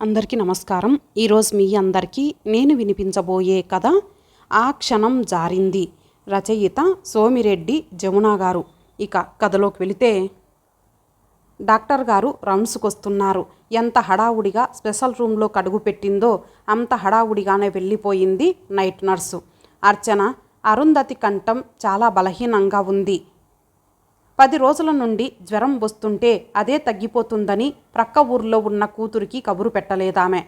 అందరికీ నమస్కారం. ఈరోజు మీ అందరికీ నేను వినిపించబోయే కథ ఆ క్షణం జారింది. రచయిత సోమిరెడ్డి జమున గారు. ఇక కథలోకి వెళితే, డాక్టర్ గారు రౌండ్స్కొస్తున్నారు. ఎంత హడావుడిగా స్పెషల్ రూమ్లో కడుగు పెట్టిందో అంత హడావుడిగానే వెళ్ళిపోయింది నైట్ నర్సు అర్చన. అరుంధతి కంఠం చాలా బలహీనంగా ఉంది. 10 రోజుల నుండి జ్వరం వస్తుంటే అదే తగ్గిపోతుందని ప్రక్క ఊర్లో ఉన్న కూతురికి కబురు పెట్టలేదామె.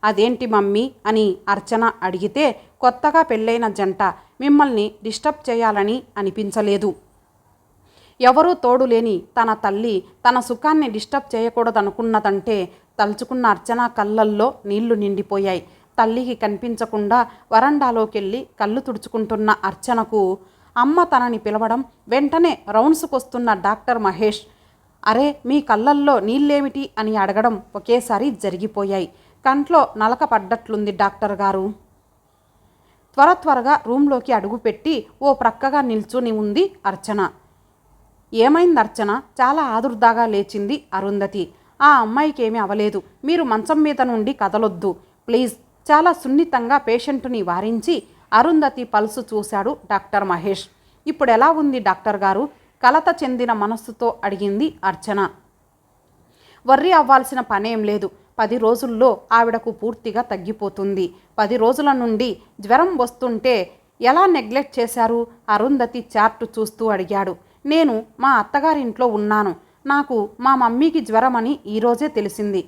అదేంటి మమ్మీ అని అర్చన అడిగితే, కొత్తగా పెళ్ళైన జంట, మిమ్మల్ని డిస్టర్బ్ చేయాలని అనిపించలేదు. ఎవరూ తోడులేని తన తల్లి తన సుఖాన్ని డిస్టర్బ్ చేయకూడదనుకున్నదంటే తలుచుకున్న అర్చన కళ్ళల్లో నీళ్లు నిండిపోయాయి. తల్లికి కనిపించకుండా వరండాలోకెళ్ళి కళ్ళు తుడుచుకుంటున్న అర్చనకు అమ్మ తనని పిలవడం, వెంటనే రౌండ్స్కొస్తున్న డాక్టర్ మహేష్, అరే మీ కళ్ళల్లో నీళ్ళేమిటి అని అడగడం ఒకేసారి జరిగిపోయాయి. కంట్లో నలక పడ్డట్లుంది డాక్టర్ గారు. త్వరగా రూంలోకి అడుగుపెట్టి ఓ ప్రక్కగా నిల్చుని ఉంది అర్చన. ఏమైంది అర్చన? చాలా ఆదుర్దాగా లేచింది అరుంధతి. ఆ అమ్మాయికేమీ అవలేదు. మీరు మంచం మీద నుండి కదలొద్దు ప్లీజ్. చాలా సున్నితంగా పేషెంటుని వారించి అరుంధతి పల్సు చూశాడు డాక్టర్ మహేష్. ఇప్పుడెలా ఉంది డాక్టర్ గారు? కలత చెందిన మనస్సుతో అడిగింది అర్చన. వర్రీ అవ్వాల్సిన పనేం లేదు. 10 రోజుల్లో ఆవిడకు పూర్తిగా తగ్గిపోతుంది. 10 రోజుల నుండి జ్వరం వస్తుంటే ఎలా నెగ్లెక్ట్ చేశారు? అరుంధతి చార్టు చూస్తూ అడిగాడు. నేను మా అత్తగారింట్లో ఉన్నాను. నాకు మా మమ్మీకి జ్వరమని ఈరోజే తెలిసింది.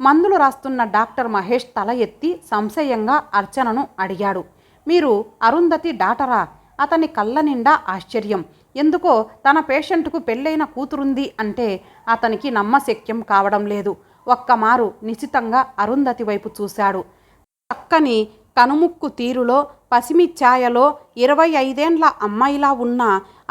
మందులు రాస్తున్న డాక్టర్ మహేష్ తల ఎత్తి సంశయంగా అర్చనను అడిగాడు. మీరు అరుంధతి డాటరా? అతని కళ్ళ నిండా ఆశ్చర్యం. ఎందుకో తన పేషెంట్కు పెళ్ళైన కూతురుంది అంటే అతనికి నమ్మశక్యం కావడం లేదు. ఒక్కమారు నిశితంగా అరుంధతి వైపు చూశాడు. చక్కని కనుముక్కు తీరులో, పసిమి ఛాయలో 25 ఏండ్ల అమ్మాయిలా ఉన్న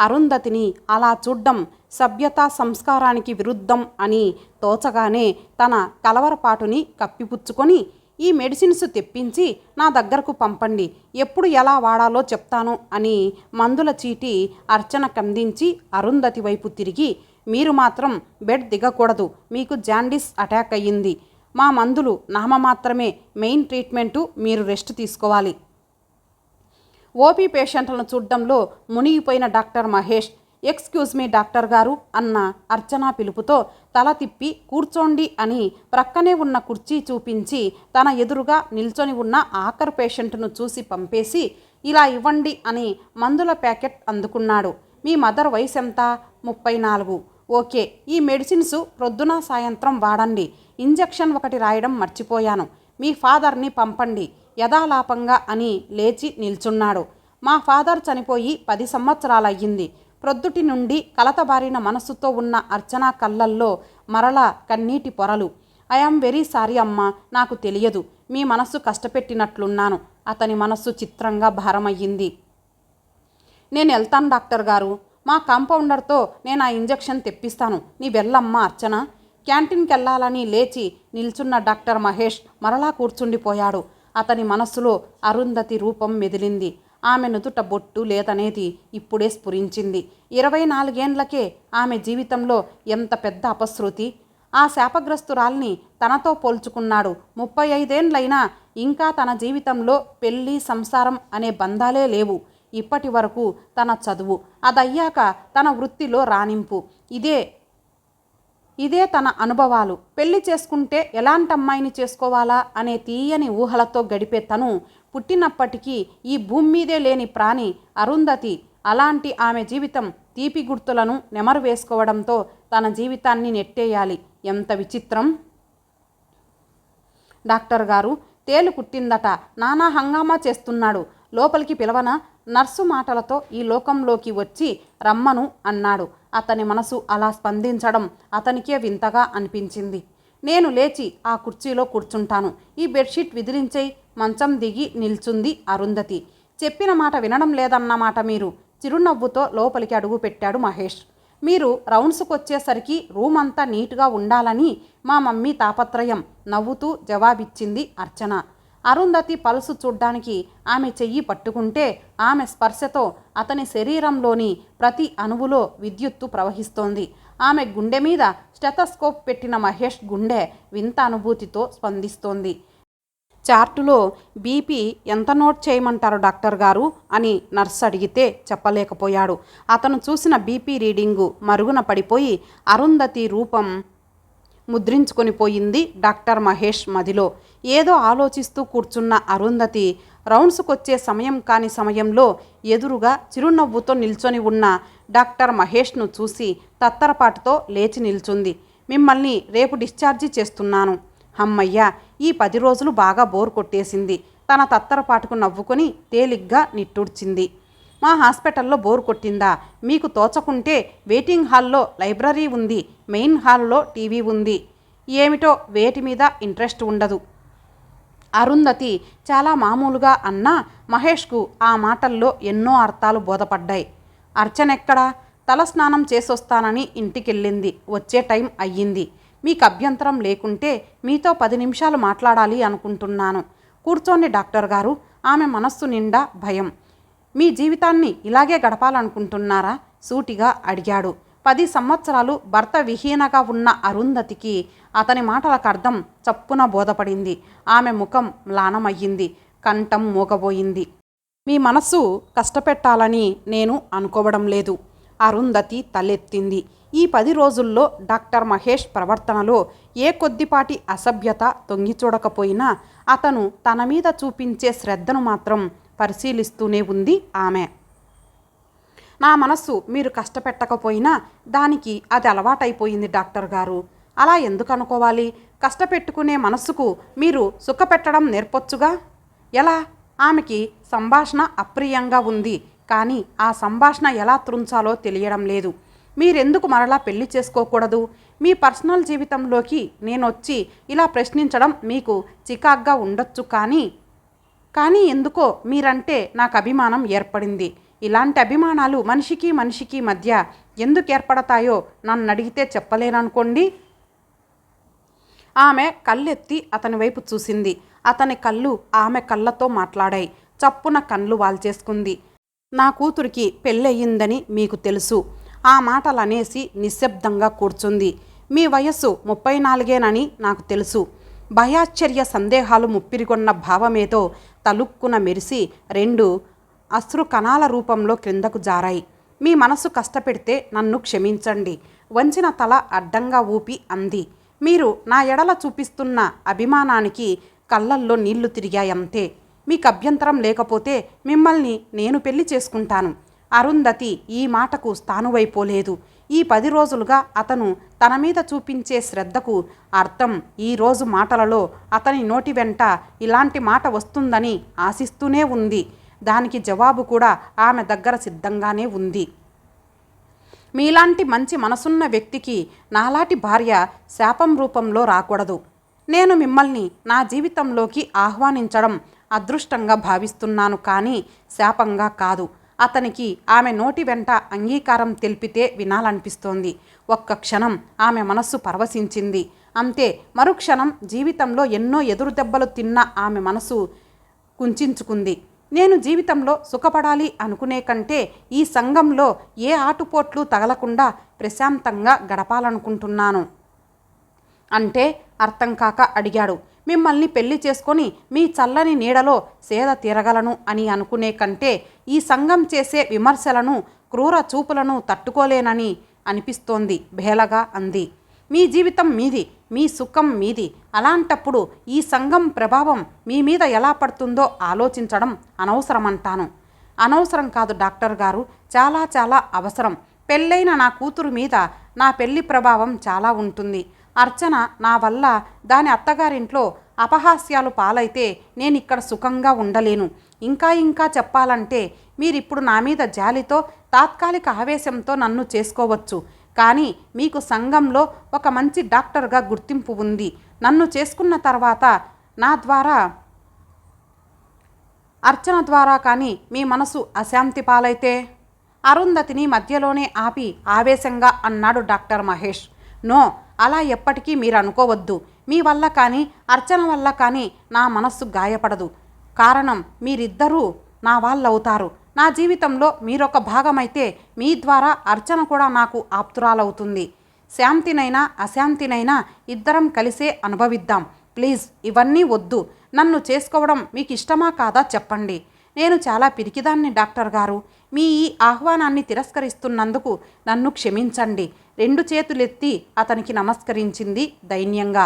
అరుంధతిని అలా చూడ్డం సభ్యతా సంస్కారానికి విరుద్ధం అని తోచగానే తన కలవరపాటుని కప్పిపుచ్చుకొని, ఈ మెడిసిన్స్ తెప్పించి నా దగ్గరకు పంపండి, ఎప్పుడు ఎలా వాడాలో చెప్తాను అని మందుల చీటీ అర్చన కందించి అరుంధతి వైపు తిరిగి, మీరు మాత్రం బెడ్ దిగకూడదు, మీకు జాండీస్ అటాక్ అయ్యింది. మా మందులు నామమాత్రమే, మెయిన్ ట్రీట్మెంటు మీరు రెస్ట్ తీసుకోవాలి. ఓపీ పేషెంట్లను చూడ్డంలో మునిగిపోయిన doctor Mahesh, excuse me doctor గారు అన్న అర్చన పిలుపుతో తల తిప్పి కూర్చోండి అని ప్రక్కనే ఉన్న కుర్చీ చూపించి తన ఎదురుగా నిల్చొని ఉన్న ఆఖరు పేషెంట్ను చూసి పంపేసి, ఇలా ఇవ్వండి అని మందుల ప్యాకెట్ అందుకున్నాడు. మీ మదర్ వయసు ఎంత? 34. ఓకే, ఈ మెడిసిన్స్ ప్రొద్దున సాయంత్రం వాడండి. ఇంజెక్షన్ ఒకటి రాయడం మర్చిపోయాను. మీ ఫాదర్ని పంపండి యథాలాపంగా అని లేచి నిల్చున్నాడు. మా ఫాదర్ చనిపోయి 10 సంవత్సరాలయ్యింది. ప్రొద్దుటి నుండి కలతబారిన మనస్సుతో ఉన్న అర్చన కళ్ళల్లో మరలా కన్నీటి పొరలు. ఐఆమ్ వెరీ సారీ అమ్మా, నాకు తెలియదు. మీ మనస్సు కష్టపెట్టినట్లున్నాను. అతని మనస్సు చిత్రంగా భారమయ్యింది. నేను వెళ్తాను డాక్టర్ గారు. మా కాంపౌండర్తో నేను ఆ ఇంజెక్షన్ తెప్పిస్తాను. నీ వెళ్ళమ్మా అర్చన. క్యాంటీన్కి వెళ్ళాలని లేచి నిల్చున్న డాక్టర్ మహేష్ మరలా కూర్చుండిపోయాడు. అతని మనస్సులో అరుంధతి రూపం మెదిలింది. ఆమె నుదుట బొట్టు లేదనేది ఇప్పుడే స్ఫురించింది. 24 ఏండ్లకే ఆమె జీవితంలో ఎంత పెద్ద అపశృతి. ఆ శాపగ్రస్తురాల్ని తనతో పోల్చుకున్నాడు. 35 ఏండ్లైనా ఇంకా తన జీవితంలో పెళ్ళి, సంసారం అనే బంధాలే లేవు. ఇప్పటి వరకు తన చదువు, అదయ్యాక తన వృత్తిలో రాణింపు, ఇదే తన అనుభవాలు. పెళ్లి చేసుకుంటే ఎలాంటి అమ్మాయిని చేసుకోవాలా అనే తీయని ఊహలతో గడిపే తను పుట్టినప్పటికీ ఈ భూమి మీదే లేని ప్రాణి అరుంధతి. అలాంటి ఆమె జీవితం తీపి గుర్తులను నెమరు వేసుకోవడంతో తన జీవితాన్ని నెట్టేయాలి. ఎంత విచిత్రం! డాక్టర్ గారు, తేలు కుట్టిందట, నానా హంగామా చేస్తున్నాడు, లోపలికి పిలవనా? నర్సు మాటలతో ఈ లోకంలోకి వచ్చి రమ్మను అన్నాడు. అతని మనసు అలా స్పందించడం అతనికే వింతగా అనిపించింది. నేను లేచి ఆ కుర్చీలో కూర్చుంటాను. ఈ బెడ్షీట్ విదిలించేయి. మంచం దిగి నిల్చుంది అరుంధతి. చెప్పిన మాట వినడం లేదన్నమాట మీరు. చిరునవ్వుతో లోపలికి అడుగు పెట్టాడు మహేష్. మీరు రౌండ్స్కి వచ్చేసరికి రూమ్ అంతా నీట్గా ఉండాలని మా మమ్మీ తాపత్రయం, నవ్వుతూ జవాబిచ్చింది అర్చన. అరుంధతి పల్సు చూడ్డానికి ఆమె చెయ్యి పట్టుకుంటే ఆమె స్పర్శతో అతని శరీరంలోని ప్రతి అణువులో విద్యుత్తు ప్రవహిస్తోంది. ఆమె గుండె మీద స్టెథోస్కోప్ పెట్టిన మహేష్ గుండె వింత అనుభూతితో స్పందిస్తోంది. చార్టులో బీపీ ఎంత నోట్ చేయమంటారు డాక్టర్ గారు అని నర్స్ అడిగితే చెప్పలేకపోయాడు. అతను చూసిన బీపీ రీడింగు మరుగున పడిపోయి అరుంధతి రూపం ముద్రించుకొని పోయింది డాక్టర్ మహేష్ మదిలో. ఏదో ఆలోచిస్తూ కూర్చున్న అరుంధతి రౌండ్స్కొచ్చే సమయం కాని సమయంలో ఎదురుగా చిరునవ్వుతో నిల్చొని ఉన్న డాక్టర్ మహేష్ను చూసి తత్తరపాటుతో లేచి నిల్చుంది. మిమ్మల్ని రేపు డిశ్చార్జి చేస్తున్నాను. హమ్మయ్య, ఈ 10 రోజులు బాగా బోర్ కొట్టేసింది. తన తత్తరపాటుకు నవ్వుకొని తేలిగ్గా నిట్టూర్చింది. మా హాస్పిటల్లో బోర్ కొట్టిందా? మీకు తోచకుంటే వెయిటింగ్ హాల్లో లైబ్రరీ ఉంది, మెయిన్ హాల్లో టీవీ ఉంది. ఏమిటో వేటి మీద ఇంట్రెస్ట్ ఉండదు. అరుంధతి చాలా మామూలుగా అన్నా మహేష్కు ఆ మాటల్లో ఎన్నో అర్థాలు బోధపడ్డాయి. అర్చనెక్కడా? తలస్నానం చేసొస్తానని ఇంటికెళ్ళింది. వచ్చే టైం అయ్యింది. మీకు అభ్యంతరం లేకుంటే మీతో 10 నిమిషాలు మాట్లాడాలి అనుకుంటున్నాను. కూర్చోండి డాక్టర్ గారు. ఆమె మనస్సు నిండా భయం. మీ జీవితాన్ని ఇలాగే గడపాలనుకుంటున్నారా? సూటిగా అడిగాడు. 10 సంవత్సరాలు భర్త విహీనగా ఉన్న అరుంధతికి అతని మాటలకు అర్థం చప్పున బోధపడింది. ఆమె ముఖం మ్లానమయ్యింది. కంఠం మూగబోయింది. మీ మనస్సు కష్టపెట్టాలని నేను అనుకోవడం లేదు. అరుంధతి తలెత్తింది. ఈ 10 రోజుల్లో డాక్టర్ మహేష్ ప్రవర్తనలో ఏ కొద్దిపాటి అసభ్యత తొంగి చూడకపోయినా అతను తన మీద చూపించే శ్రద్ధను మాత్రం పరిశీలిస్తూనే ఉంది ఆమె. నా మనస్సు మీరు కష్టపెట్టకపోయినా దానికి అది అలవాటైపోయింది డాక్టర్ గారు. అలా ఎందుకు అనుకోవాలి? కష్టపెట్టుకునే మనస్సుకు మీరు సుఖపెట్టడం నేర్పొచ్చుగా. ఎలా? ఆమెకి సంభాషణ అప్రియంగా ఉంది. కానీ ఆ సంభాషణ ఎలా త్రుంచాలో తెలియడం లేదు. మీరెందుకు మరలా పెళ్లి చేసుకోకూడదు? మీ పర్సనల్ జీవితంలోకి నేనొచ్చి ఇలా ప్రశ్నించడం మీకు చికాగ్గా ఉండొచ్చు. కానీ ఎందుకో మీరంటే నాకు అభిమానం ఏర్పడింది. ఇలాంటి అభిమానాలు మనిషికి మనిషికి మధ్య ఎందుకు ఏర్పడతాయో నన్నడిగితే చెప్పలేననుకోండి. ఆమె కళ్ళెత్తి అతని వైపు చూసింది. అతని కళ్ళు ఆమె కళ్ళతో మాట్లాడాయి. చప్పున కళ్ళు వాల్చేసుకుంది. నా కూతురికి పెళ్ళయిందని మీకు తెలుసు. ఆ మాటలనేసి నిశ్శబ్దంగా కూర్చుంది. మీ వయస్సు 34 నాకు తెలుసు. భయాశ్చర్య సందేహాలు ముప్పిరిగొన్న భావమేదో తలుక్కున మెరిసి 2 అశ్రు కణాల రూపంలో క్రిందకు జారాయి. మీ మనసు కష్టపెడితే నన్ను క్షమించండి. వంచిన తల అడ్డంగా ఊపి అంది. మీరు నా ఎడల చూపిస్తున్న అభిమానానికి కళ్ళల్లో నీళ్లు తిరిగాయంతే. మీకు అభ్యంతరం లేకపోతే మిమ్మల్ని నేను పెళ్లి చేసుకుంటాను. అరుంధతి ఈ మాటకు స్థానువైపోలేదు. ఈ 10 రోజులుగా అతను తన మీద చూపించే శ్రద్ధకు అర్థం ఈరోజు మాటలలో అతని నోటి వెంట ఇలాంటి మాట వస్తుందని ఆశిస్తూనే ఉంది. దానికి జవాబు కూడా ఆమె దగ్గర సిద్ధంగానే ఉంది. మీలాంటి మంచి మనసున్న వ్యక్తికి నాలాంటి భార్య శాపం రూపంలో రాకూడదు. నేను మిమ్మల్ని నా జీవితంలోకి ఆహ్వానించడం అదృష్టంగా భావిస్తున్నాను, కానీ శాపంగా కాదు. అతనికి ఆమె నోటి వెంట అంగీకారం తెలిపితే వినాలనిపిస్తోంది. ఒక్క క్షణం ఆమె మనస్సు పరవశించింది. అంతే. మరుక్షణం జీవితంలో ఎన్నో ఎదురు దెబ్బలు తిన్న ఆమె మనసు కుంచించుకుంది. నేను జీవితంలో సుఖపడాలి అనుకునే కంటే ఈ సంఘంలో ఏ ఆటుపోట్లు తగలకుండా ప్రశాంతంగా గడపాలనుకుంటున్నాను. అంటే అర్థం కాక అడిగాడు. మిమ్మల్ని పెళ్లి చేసుకొని మీ చల్లని నీడలో సేద తీరగలను అని అనుకునే కంటే ఈ సంఘం చేసే విమర్శలను, క్రూర చూపులను తట్టుకోలేనని అనిపిస్తోంది బేలగా అంది. మీ జీవితం మీది, మీ సుఖం మీది. అలాంటప్పుడు ఈ సంఘం ప్రభావం మీ మీద ఎలా పడుతుందో ఆలోచించడం అనవసరమంటాను. అనవసరం కాదు డాక్టర్ గారు, చాలా చాలా అవసరం. పెళ్ళైన నా కూతురు మీద నా పెళ్లి ప్రభావం చాలా ఉంటుంది. అర్చన నా వల్ల దాని అత్తగారింట్లో అపహాస్యాలు పాలైతే నేను ఇక్కడ సుఖంగా ఉండలేను. ఇంకా చెప్పాలంటే మీరిప్పుడు నా మీద జాలితో, తాత్కాలిక ఆవేశంతో నన్ను చేసుకోవచ్చు. కానీ మీకు సంఘంలో ఒక మంచి డాక్టర్గా గుర్తింపు ఉంది. నన్ను చేసుకున్న తర్వాత నా ద్వారా, అర్చన ద్వారా కానీ మీ మనసు అశాంతి పాలైతే? అరుంధతిని మధ్యలోనే ఆపి ఆవేశంగా అన్నాడు డాక్టర్ మహేష్. నో, అలా ఎప్పటికీ మీరు అనుకోవద్దు. మీ వల్ల కానీ, అర్చన వల్ల కానీ నా మనస్సు గాయపడదు. కారణం మీరిద్దరూ నా వాళ్ళవుతారు. నా జీవితంలో మీరొక భాగమైతే మీ ద్వారా అర్చన కూడా నాకు ఆప్తురాలవుతుంది. శాంతినైనా అశాంతినైనా ఇద్దరం కలిసే అనుభవిద్దాం. ప్లీజ్ ఇవన్నీ వద్దు. నన్ను చేసుకోవడం మీకు ఇష్టమా కాదా చెప్పండి. నేను చాలా పిరికిదాన్ని డాక్టర్ గారు. మీ ఈ ఆహ్వానాన్ని తిరస్కరిస్తున్నందుకు నన్ను క్షమించండి. 2 చేతులెత్తి అతనికి నమస్కరించింది దైన్యంగా.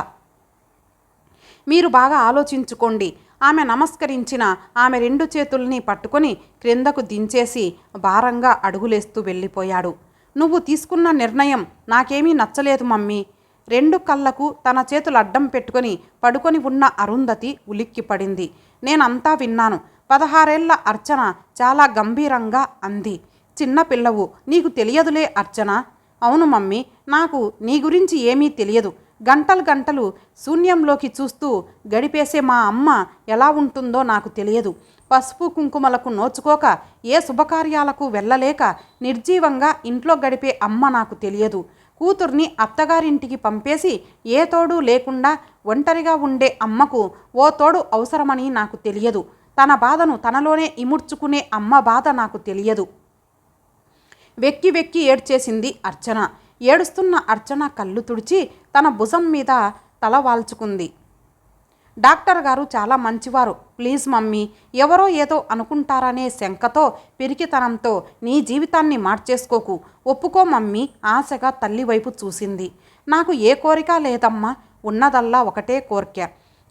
మీరు బాగా ఆలోచించుకోండి. ఆమె నమస్కరించిన ఆమె 2 చేతుల్ని పట్టుకొని క్రిందకు దించేసి భారంగా అడుగులేస్తూ వెళ్ళిపోయాడు. నువ్వు తీసుకున్న నిర్ణయం నాకేమీ నచ్చలేదు మమ్మీ. 2 కళ్ళకు తన చేతులు అడ్డం పెట్టుకొని పడుకొని ఉన్న అరుంధతి ఉలిక్కిపడింది. నేనంతా విన్నాను. 16 ఏళ్ల అర్చన చాలా గంభీరంగా అంది. చిన్నపిల్లవు, నీకు తెలియదులే అర్చన. అవును మమ్మీ, నాకు నీ గురించి ఏమీ తెలియదు. గంటలు గంటలు శూన్యంలోకి చూస్తూ గడిపేసే మా అమ్మ ఎలా ఉంటుందో నాకు తెలియదు. పసుపు కుంకుమలకు నోచుకోక ఏ శుభకార్యాలకు వెళ్ళలేక నిర్జీవంగా ఇంట్లో గడిపే అమ్మ నాకు తెలియదు. కూతుర్ని అత్తగారింటికి పంపేసి ఏ తోడు లేకుండా ఒంటరిగా ఉండే అమ్మకు ఓ తోడు అవసరమని నాకు తెలియదు. తన బాధను తనలోనే ఇముడ్చుకునే అమ్మ బాధ నాకు తెలియదు. వెక్కి వెక్కి ఏడ్చేసింది అర్చన. ఏడుస్తున్న అర్చన కళ్ళు తుడిచి తన భుజం మీద తల వాల్చుకుంది. డాక్టర్ గారు చాలా మంచివారు. ప్లీజ్ మమ్మీ, ఎవరో ఏదో అనుకుంటారనే శంకతో పిరికితనంతో నీ జీవితాన్ని మార్చేసుకోకు. ఒప్పుకో మమ్మీ. ఆశగా తల్లి వైపు చూసింది. నాకు ఏ కోరిక లేదమ్మా. ఉన్నదల్లా ఒకటే కోరిక.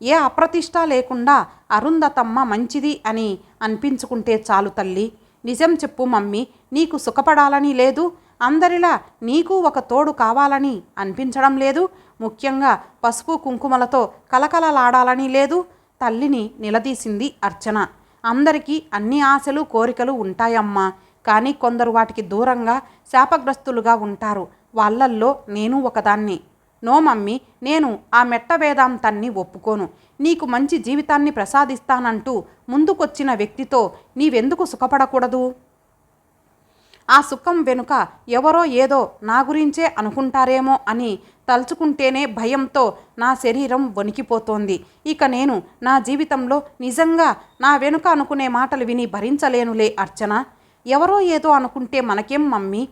ఏ అప్రతిష్ట లేకుండా అరుంధతమ్మ మంచిది అని అనిపించుకుంటే చాలు తల్లి. నిజం చెప్పు మమ్మీ, నీకు సుఖపడాలని లేదు? అందరిలా నీకు ఒక తోడు కావాలని అనిపించడం లేదు? ముఖ్యంగా పసుపు కుంకుమలతో కలకలలాడాలని లేదు? తల్లిని నిలదీసింది అర్చన. అందరికీ అన్ని ఆశలు కోరికలు ఉంటాయమ్మా. కానీ కొందరు వాటికి దూరంగా శాపగ్రస్తులుగా ఉంటారు. వాళ్ళల్లో నేను ఒకదాన్ని. నో మమ్మీ, నేను ఆ మెట్ట వేదాంతాన్ని ఒప్పుకోను. నీకు మంచి జీవితాన్ని ప్రసాదిస్తానంటూ ముందుకొచ్చిన వ్యక్తితో నీవెందుకు సుఖపడకూడదు? ఆ సుఖం వెనుక ఎవరో ఏదో నా గురించే అనుకుంటారేమో అని తలుచుకుంటేనే భయంతో నా శరీరం వణికిపోతోంది. ఇక నేను నా జీవితంలో నిజంగా నా వెనుక అనుకునే మాటలు విని భరించలేనులే అర్చన. ఎవరో ఏదో అనుకుంటే మనకేం మమ్మీ?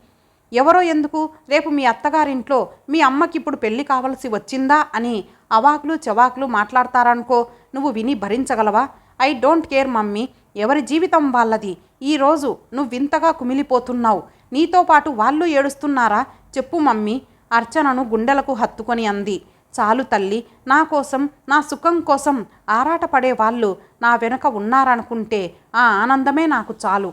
ఎవరో ఎందుకు? రేపు మీ అత్తగారింట్లో మీ అమ్మకిప్పుడు పెళ్ళి కావలసి వచ్చిందా అని అవాకులు చవాకులు మాట్లాడతారనుకో. నువ్వు విని భరించగలవా? I don't care mummy. ఎవరి జీవితం వాళ్ళది. ఈరోజు నువ్వింతగా కుమిలిపోతున్నావు. నీతో పాటు వాళ్ళు ఏడుస్తున్నారా? చెప్పు మమ్మీ. అర్చనను గుండెలకు హత్తుకొని అంది. చాలు తల్లి, నా కోసం, నా సుఖం కోసం ఆరాటపడే వాళ్ళు నా వెనుక ఉన్నారనుకుంటే ఆ ఆనందమే నాకు చాలు.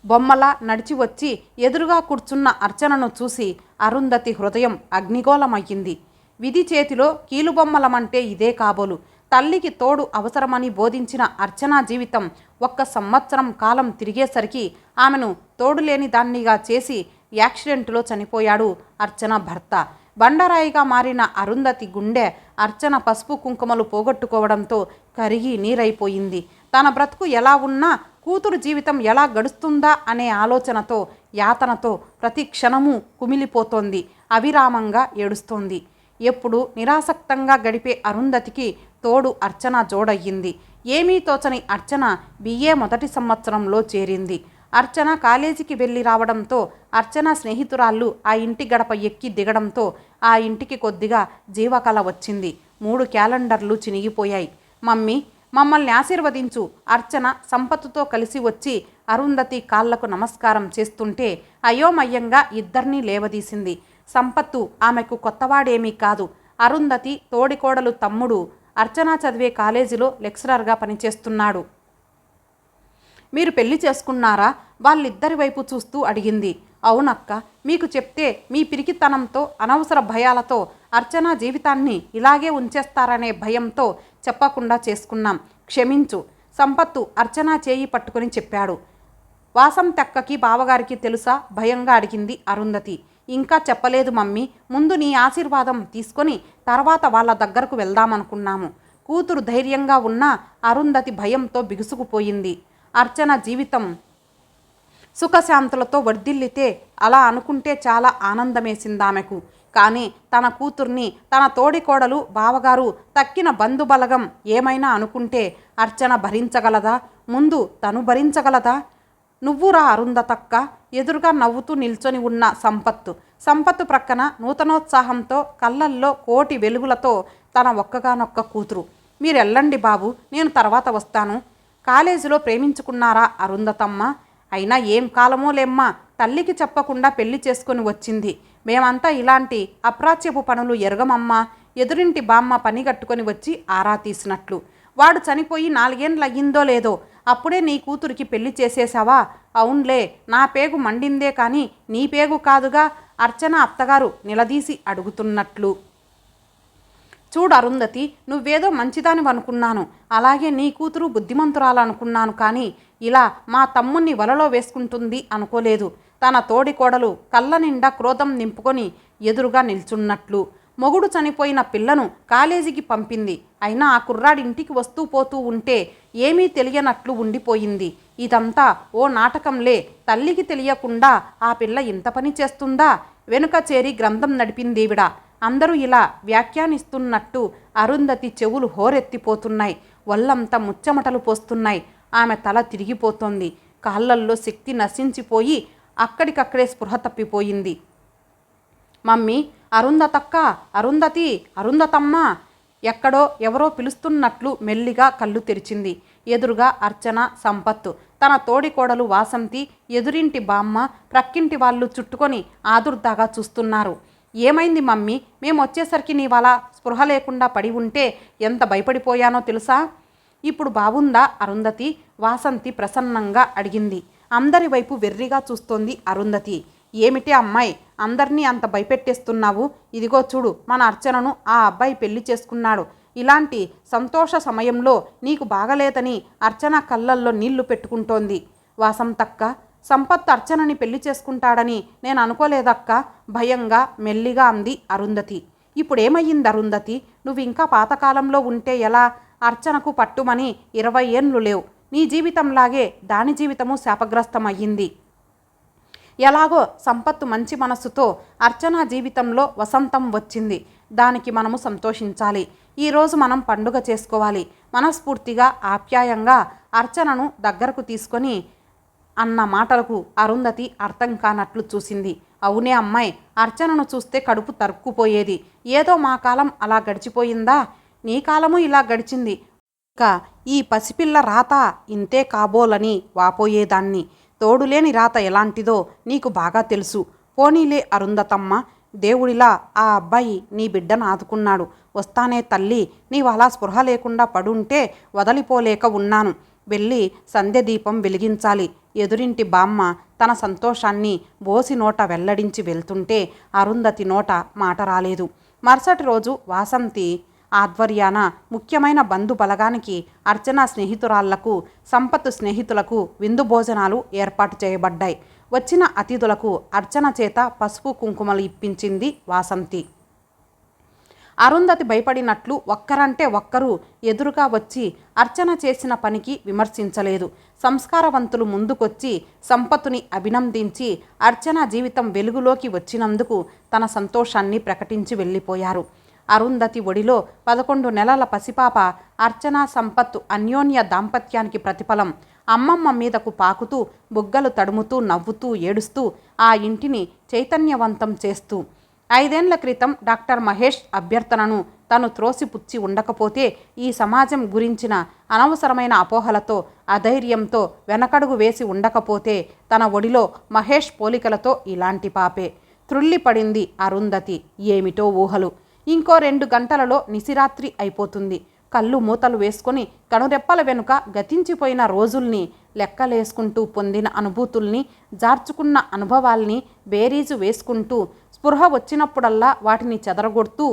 బొమ్మలా నడిచి వచ్చి ఎదురుగా కూర్చున్న అర్చనను చూసి అరుంధతి హృదయం అగ్నిగోళమయ్యింది. విధి చేతిలో కీలుబొమ్మలమంటే ఇదే కాబోలు. తల్లికి తోడు అవసరమని బోధించిన అర్చనా జీవితం 1 సంవత్సరం కాలం తిరిగేసరికి ఆమెను తోడులేని దాన్నిగా చేసి యాక్సిడెంట్లో చనిపోయాడు అర్చన భర్త. బండరాయిగా మారిన అరుంధతి గుండె అర్చన పసుపు కుంకుమలు పోగొట్టుకోవడంతో కరిగి నీరైపోయింది. తన బ్రతుకు ఎలా ఉన్నా కూతురు జీవితం ఎలా గడుస్తుందా అనే ఆలోచనతో, యాతనతో ప్రతి క్షణము కుమిలిపోతోంది. అవిరామంగా ఏడుస్తోంది. ఎప్పుడు నిరాసక్తంగా గడిపే అరుంధతికి తోడు అర్చన జోడయ్యింది. ఏమీ తోచని అర్చన BA మొదటి సంవత్సరంలో చేరింది. అర్చన కాలేజీకి వెళ్ళి రావడంతో అర్చన స్నేహితురాళ్ళు ఆ ఇంటి గడప ఎక్కి దిగడంతో ఆ ఇంటికి కొద్దిగా జీవకళ వచ్చింది. 3 క్యాలెండర్లు చినిగిపోయాయి. మమ్మీ, మమ్మల్ని ఆశీర్వదించు. అర్చన సంపత్తుతో కలిసి వచ్చి అరుంధతి కాళ్లకు నమస్కారం చేస్తుంటే అయోమయంగా ఇద్దరినీ లేవదీసింది. సంపత్తు ఆమెకు కొత్తవాడేమీ కాదు. అరుంధతి తోడికోడలు తమ్ముడు అర్చన చదివే కాలేజీలో లెక్చరర్గా పనిచేస్తున్నాడు. మీరు పెళ్లి చేసుకున్నారా? వాళ్ళిద్దరి వైపు చూస్తూ అడిగింది. అవునక్క, మీకు చెప్తే మీ పిరికితనంతో, అనవసర భయాలతో అర్చన జీవితాన్ని ఇలాగే ఉంచేస్తారనే భయంతో చెప్పకుండా చేసుకున్నాం. క్షమించు. సంపత్తు అర్చన చేయి పట్టుకొని చెప్పాడు. వాసం తెక్కకి బావగారికి తెలుసా? భయంగా అడిగింది అరుంధతి. ఇంకా చెప్పలేదు మమ్మీ. ముందు నీ ఆశీర్వాదం తీసుకొని తర్వాత వాళ్ళ దగ్గరకు వెళ్దామనుకున్నాము. కూతురు ధైర్యంగా ఉన్నా అరుంధతి భయంతో బిగుసుకుపోయింది. అర్చన జీవితం సుఖశాంతులతో వర్ధిల్లితే అలా అనుకుంటే చాలా ఆనందమేసిందామెకు. కానీ తన కూతుర్ని, తన తోడికోడలు, బావగారు, తక్కిన బంధుబలగం ఏమైనా అనుకుంటే అర్చన భరించగలదా? ముందు తను భరించగలదా? నువ్వు రా అరుంధతక్క. ఎదురుగా నవ్వుతూ నిల్చొని ఉన్న సంపత్తు ప్రక్కన నూతనోత్సాహంతో కళ్ళల్లో కోటి వెలుగులతో తన ఒక్కగానొక్క కూతురు. మీరెళ్ళండి బాబు, నేను తర్వాత వస్తాను. కాలేజీలో ప్రేమించుకున్నారా అరుంధతమ్మ? అయినా ఏం కాలమో లేమ్మా, తల్లికి చెప్పకుండా పెళ్లి చేసుకొని వచ్చింది. మేమంతా ఇలాంటి అప్రాచ్యపు పనులు ఎరగమమ్మా. ఎదురింటి బామ్మ పనిగట్టుకొని వచ్చి ఆరా తీసినట్లు. వాడు చనిపోయి 4 ఏళ్ళు అయ్యిందో లేదో, అప్పుడే నీ కూతురికి పెళ్లి చేసేసావా? అవునులే, నా పేగు మండిందే కానీ నీ పేగు కాదుగా, అర్చన అత్తగారు నిలదీసి అడుగుతున్నట్లు. చూడు అరుంధతి, నువ్వేదో మంచిదానివనుకున్నాను, అలాగే నీ కూతురు బుద్ధిమంతురాలనుకున్నాను, కానీ ఇలా మా తమ్ముణ్ణి వలలో వేసుకుంటుంది అనుకోలేదు. తన తోడి కోడలు కళ్ళ నిండా క్రోధం నింపుకొని ఎదురుగా నిల్చున్నట్లు. మొగుడు చనిపోయిన పిల్లను కాలేజీకి పంపింది. అయినా ఆ కుర్రాడి ఇంటికి వస్తూ పోతూ ఉంటే ఏమీ తెలియనట్లు ఉండిపోయింది. ఇదంతా ఓ నాటకంలే. తల్లికి తెలియకుండా ఆ పిల్ల ఇంత పని చేస్తుందా? వెనుక చేరి గ్రంథం నడిపిందేవిడ. అందరూ ఇలా వ్యాఖ్యానిస్తున్నట్టు అరుంధతి చెవులు హోరెత్తిపోతున్నాయి. వల్లంతా ముచ్చమటలు పోస్తున్నాయి. ఆమె తల తిరిగిపోతోంది. కాళ్ళల్లో శక్తి నశించిపోయి అక్కడికక్కడే స్పృహ తప్పిపోయింది. మమ్మీ, అరుంధతక్క, అరుంధతి, అరుంధతమ్మ. ఎక్కడో ఎవరో పిలుస్తున్నట్లు మెల్లిగా కళ్ళు తెరిచింది. ఎదురుగా అర్చన, సంపత్తు, తన తోడికోడలు వాసంతి, ఎదురింటి బామ్మ, ప్రక్కింటి వాళ్ళు చుట్టుకొని ఆదుర్దాగా చూస్తున్నారు. ఏమైంది మమ్మీ? మేము వచ్చేసరికి నీవాలా స్పృహ లేకుండా పడి ఉంటే ఎంత భయపడిపోయానో తెలుసా? ఇప్పుడు బాగుందా అరుంధతి? వాసంతి ప్రసన్నంగా అడిగింది. అందరి వైపు వెర్రిగా చూస్తోంది అరుంధతి. ఏమిటి అమ్మాయి, అందరినీ అంత భయపెట్టేస్తున్నావు? ఇదిగో చూడు, మన అర్చనను ఆ అబ్బాయి పెళ్లి చేసుకున్నాడు. ఇలాంటి సంతోష సమయంలో నీకు బాగలేదని అర్చన కళ్ళల్లో నీళ్లు పెట్టుకుంటోంది. వాసంతక్క, సంపత్ అర్చనని పెళ్లి చేసుకుంటాడని నేను అనుకోలేదక్క, భయంగా మెల్లిగా అంది అరుంధతి. ఇప్పుడేమయ్యింది అరుంధతి? నువ్వు ఇంకా పాతకాలంలో ఉంటే ఎలా? అర్చనకు పట్టుమని 20 ఏళ్ళు లేవు. నీ జీవితంలాగే దాని జీవితము శాపగ్రస్తమయ్యింది. ఎలాగో సంపత్తు మంచి మనస్సుతో అర్చన జీవితంలో వసంతం వచ్చింది. దానికి మనము సంతోషించాలి. ఈరోజు మనం పండుగ చేసుకోవాలి. మనస్ఫూర్తిగా ఆప్యాయంగా అర్చనను దగ్గరకు తీసుకొని అన్న మాటలకు అరుంధతి అర్థం కానట్లు చూసింది. అవునే అమ్మాయి, అర్చనను చూస్తే కడుపు తరుక్కుపోయేది. ఏదో మా కాలం అలా గడిచిపోయిందా? నీ కాలము ఇలా గడిచింది. ఇంకా ఈ పసిపిల్ల రాత ఇంతే కాబోలని వాపోయేదాన్ని. తోడులేని రాత ఎలాంటిదో నీకు బాగా తెలుసు. పోనీలే అరుంధతమ్మ, దేవుడిలా ఆ అబ్బాయి నీ బిడ్డను ఆదుకున్నాడు. వస్తానే తల్లి, నీవు అలా స్పృహ లేకుండా పడుంటే వదలిపోలేక ఉన్నాను. వెళ్ళి సంధ్య దీపం వెలిగించాలి. ఎదురింటి బామ్మ తన సంతోషాన్ని బోసి నోట వెల్లడించి వెళ్తుంటే అరుంధతి నోట మాట రాలేదు. మరుసటి రోజు వాసంతి ఆధ్వర్యాన ముఖ్యమైన బంధు బలగానికి, అర్చన స్నేహితురాళ్లకు, సంపత్తు స్నేహితులకు విందు భోజనాలు ఏర్పాటు చేయబడ్డాయి. వచ్చిన అతిథులకు అర్చన చేత పసుపు కుంకుమలు ఇప్పించింది వాసంతి. అరుంధతి భయపడినట్లు ఒక్కరంటే ఒక్కరు ఎదురుగా వచ్చి అర్చన చేసిన పనికి విమర్శించలేదు. సంస్కారవంతులు ముందుకొచ్చి సంపత్తుని అభినందించి అర్చన జీవితం వెలుగులోకి వచ్చినందుకు తన సంతోషాన్ని ప్రకటించి వెళ్ళిపోయారు. అరుంధతి ఒడిలో 11 నెలల పసిపాప అర్చన సంపత్తు అన్యోన్య దాంపత్యానికి ప్రతిఫలం. అమ్మమ్మ మీదకు పాకుతూ, బుగ్గలు తడుముతూ, నవ్వుతూ, ఏడుస్తూ ఆ ఇంటిని చైతన్యవంతం చేస్తూ. 5 ఏళ్ల క్రితం డాక్టర్ మహేష్ అభ్యర్థనను తను త్రోసిపుచ్చి ఉండకపోతే ఈ సమాజం గురించిన అనవసరమైన అపోహలతో, అధైర్యంతో వెనకడుగు వేసి ఉండకపోతే తన ఒడిలో మహేష్ పోలికలతో ఇలాంటి పాపే. త్రుళ్ళిపడింది అరుంధతి. ఏమిటో ఊహలు. ఇంకో 2 గంటలలో నిశిరాత్రి అయిపోతుంది. కళ్ళు మూతలు వేసుకొని కనురెప్పల వెనుక గతించిపోయిన రోజుల్ని లెక్కలేసుకుంటూ పొందిన అనుభూతుల్ని, జార్చుకున్న అనుభవాల్ని బేరీజు వేసుకుంటూ స్పృహ వచ్చినప్పుడల్లా వాటిని చెదరగొడుతూ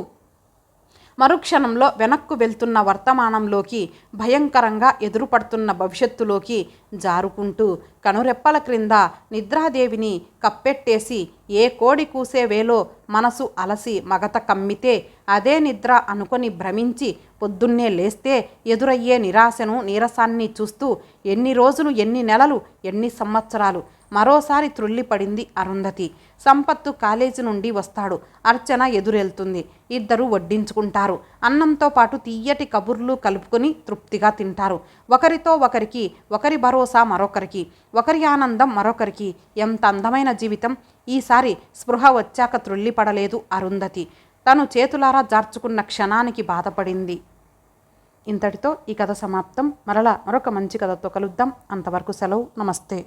మరుక్షణంలో వెనక్కు వెళ్తున్న వర్తమానంలోకి, భయంకరంగా ఎదురుపడుతున్న భవిష్యత్తులోకి జారుకుంటూ కనురెప్పల క్రింద నిద్రాదేవిని కప్పెట్టేసి ఏ కోడి కూసే వేలో మనసు అలసి మగత కమ్మితే అదే నిద్ర అనుకొని భ్రమించి పొద్దున్నే లేస్తే ఎదురయ్యే నిరాశను, నీరసాన్ని చూస్తూ ఎన్ని రోజులు, ఎన్ని నెలలు, ఎన్ని సంవత్సరాలు మరోసారి త్రుళ్ళిపడింది అరుంధతి. సంపత్తు కాలేజీ నుండి వస్తాడు. అర్చన ఎదురెళ్తుంది. ఇద్దరు వడ్డించుకుంటారు. అన్నంతో పాటు తీయటి కబుర్లు కలుపుకొని తృప్తిగా తింటారు. ఒకరితో ఒకరికి, ఒకరి భరోసా మరొకరికి, ఒకరి ఆనందం మరొకరికి. ఎంత అందమైన జీవితం! ఈసారి స్పృహ వచ్చాక త్రుళ్ళిపడలేదు అరుంధతి. తను చేతులారా జార్చుకున్న క్షణానికి బాధపడింది. ఇంతటితో ఈ కథ సమాప్తం. మరలా మరొక మంచి కథతో కలుద్దాం. అంతవరకు సెలవు. నమస్తే.